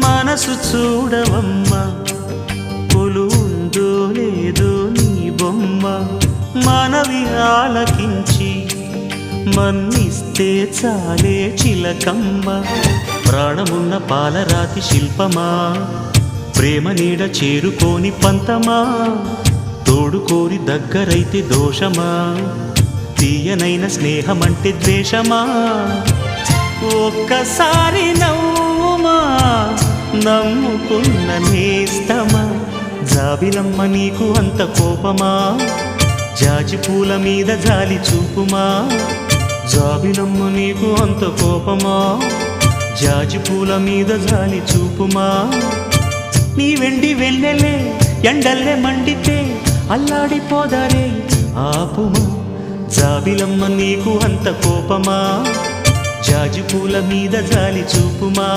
మనసు చూడవమ్మా కొలువుందో లేదో నీ బొమ్మ మనవి ఆలకించి మన్నిస్తే చాలే చిలకమ్మ ప్రాణమున్న పాలరాతి శిల్పమా ప్రేమ నీడ చేరుకోని పంతమా తోడుకోరి దగ్గరైతే దోషమా తీయనైన స్నేహమంటే ద్వేషమా ఒక్కసారి నవ్వుమా నమ్ముకున్న నేస్తమా జాబిలమ్మ నీకు అంత కోపమా జాజి పూల మీద జాలి చూపుమా జాబిలమ్మ నీకు అంత కోపమా జాజి పూల మీద జాలి చూపుమా నీ వెండి వెళ్ళలే ఎండల్లే మండితే అల్లాడిపోదారే ఆపుమా జాబిలమ్మ నీకు అంత కోపమా జాజి పూల మీద జాలి చూపుమా